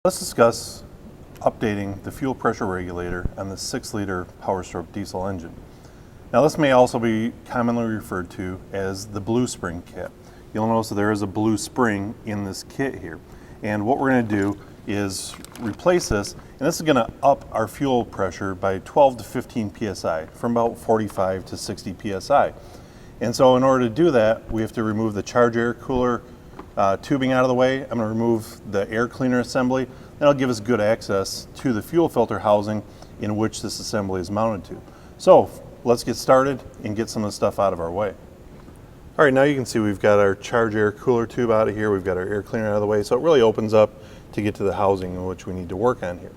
Let's discuss updating the fuel pressure regulator on the 6-liter Powerstroke diesel engine. Now this may also be commonly referred to as the blue spring kit. You'll notice that there is a blue spring in this kit here. And what we're going to do is replace this, and this is going to up our fuel pressure by 12 to 15 psi, from about 45 to 60 psi. And so in order to do that, we have to remove the charge air cooler tubing out of the way. I'm going to remove the air cleaner assembly. That'll give us good access to the fuel filter housing in which this assembly is mounted to. So let's get started and get some of the stuff out of our way. All right, now you can see we've got our charge air cooler tube out of here. We've got our air cleaner out of the way. So it really opens up to get to the housing in which we need to work on here.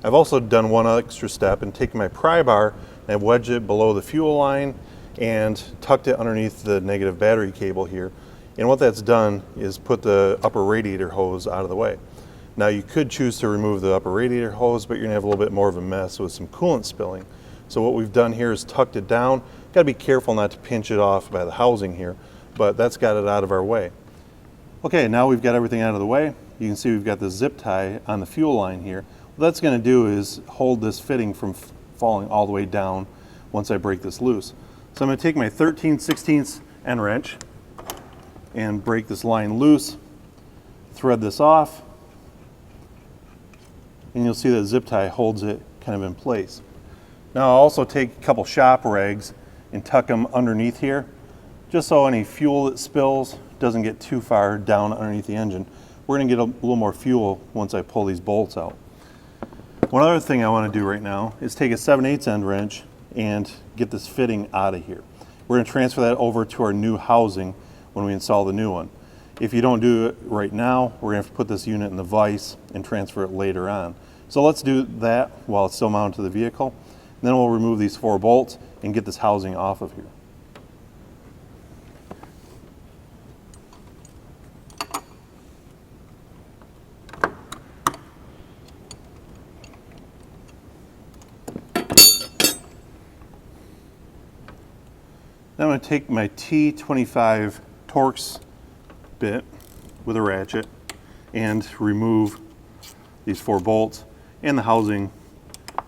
I've also done one extra step and taken my pry bar and I've wedged it below the fuel line and tucked it underneath the negative battery cable here. And what that's done is put the upper radiator hose out of the way. Now you could choose to remove the upper radiator hose, but you're gonna have a little bit more of a mess with some coolant spilling. So what we've done here is tucked it down. Got to be careful not to pinch it off by the housing here, but that's got it out of our way. Okay, now we've got everything out of the way. You can see we've got the zip tie on the fuel line here. What that's gonna do is hold this fitting from falling all the way down once I break this loose. So I'm gonna take my 13/16 end wrench and break this line loose, thread this off, and you'll see that zip tie holds it kind of in place. Now I'll also take a couple shop rags and tuck them underneath here, just so any fuel that spills doesn't get too far down underneath the engine. We're gonna get a little more fuel once I pull these bolts out. One other thing I wanna do right now is take a 7/8 end wrench and get this fitting out of here. We're gonna transfer that over to our new housing when we install the new one. If you don't do it right now, we're gonna have to put this unit in the vise and transfer it later on. So let's do that while it's still mounted to the vehicle. Then we'll remove these 4 bolts and get this housing off of here. Now I'm going to take my T25 Torx bit with a ratchet and remove these 4 bolts, and the housing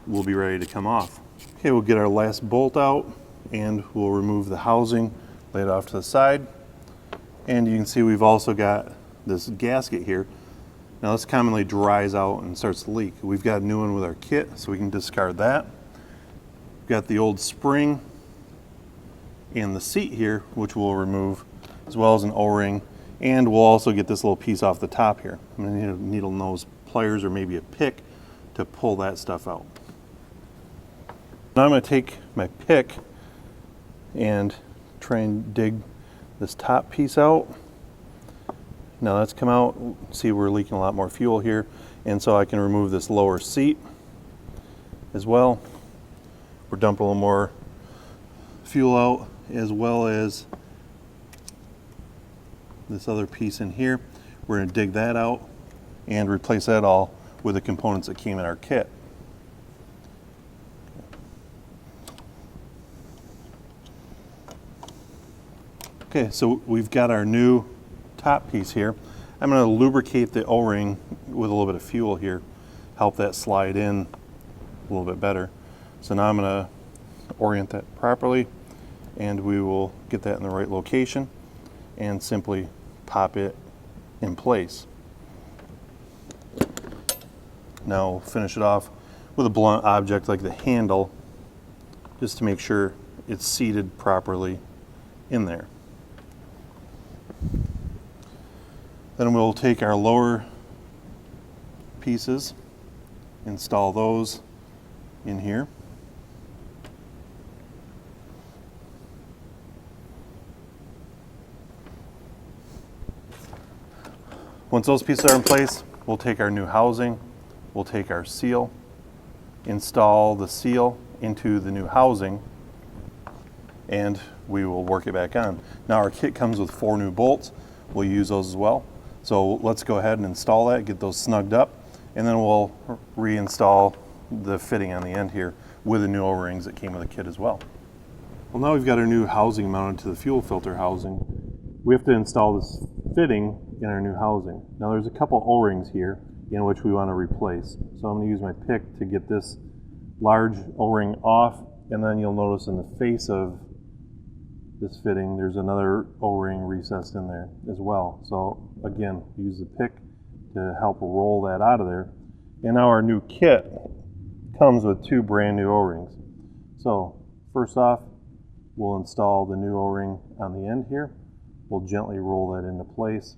will be ready to come off. Okay, we'll get our last bolt out and we'll remove the housing, lay it off to the side. And you can see we've also got this gasket here. Now this commonly dries out and starts to leak. We've got a new one with our kit, so we can discard that. We've got the old spring and the seat here, which we'll remove, as well as an O-ring, and we'll also get this little piece off the top here. I'm gonna need a needle nose pliers or maybe a pick to pull that stuff out. Now I'm gonna take my pick and try and dig this top piece out. Now that's come out. See, we're leaking a lot more fuel here, and so I can remove this lower seat as well. We're dumping a little more fuel out, as well as this other piece in here. We're going to dig that out and replace that all with the components that came in our kit. Okay, so we've got our new top piece here. I'm going to lubricate the O-ring with a little bit of fuel here, help that slide in a little bit better. So now I'm going to orient that properly, and we will get that in the right location and simply pop it in place. Now we'll finish it off with a blunt object like the handle, just to make sure it's seated properly in there. Then we'll take our lower pieces, install those in here. Once those pieces are in place, we'll take our new housing, we'll take our seal, install the seal into the new housing, and we will work it back on. Now our kit comes with 4 new bolts. We'll use those as well. So let's go ahead and install that, get those snugged up, and then we'll reinstall the fitting on the end here with the new O-rings that came with the kit as well. Well, now we've got our new housing mounted to the fuel filter housing. We have to install this fitting in our new housing. Now there's a couple O-rings here in which we want to replace. So I'm going to use my pick to get this large O-ring off, and then you'll notice in the face of this fitting there's another O-ring recessed in there as well. So again, use the pick to help roll that out of there. And now our new kit comes with 2 brand new O-rings. So first off, we'll install the new O-ring on the end here. We'll gently roll that into place.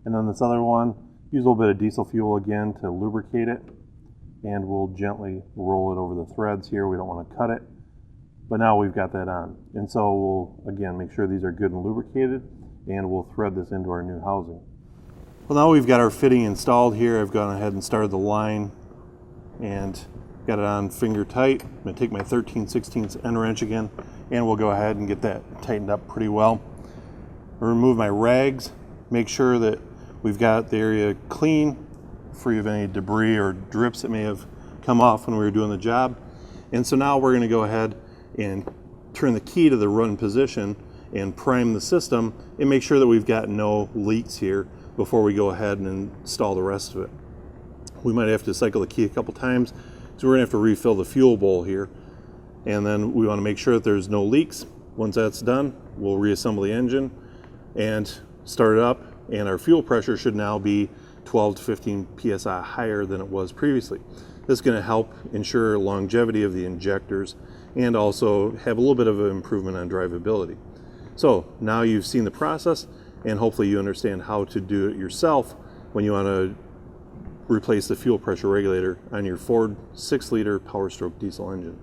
And then this other one, use a little bit of diesel fuel again to lubricate it. And we'll gently roll it over the threads here. We don't want to cut it. But now we've got that on. And so we'll, again, make sure these are good and lubricated, and we'll thread this into our new housing. Well, now we've got our fitting installed here. I've gone ahead and started the line and got it on finger tight. I'm going to take my 13/16 end wrench again, and we'll go ahead and get that tightened up pretty well. I'll remove my rags, make sure that we've got the area clean, free of any debris or drips that may have come off when we were doing the job. And so now we're going to go ahead and turn the key to the run position and prime the system and make sure that we've got no leaks here before we go ahead and install the rest of it. We might have to cycle the key a couple times, so we're going to have to refill the fuel bowl here, and then we want to make sure that there's no leaks. Once that's done, we'll reassemble the engine and start it up, and our fuel pressure should now be 12 to 15 psi higher than it was previously. This is going to help ensure longevity of the injectors and also have a little bit of an improvement on drivability. So now you've seen the process, and hopefully you understand how to do it yourself when you want to replace the fuel pressure regulator on your Ford 6-liter Powerstroke diesel engine.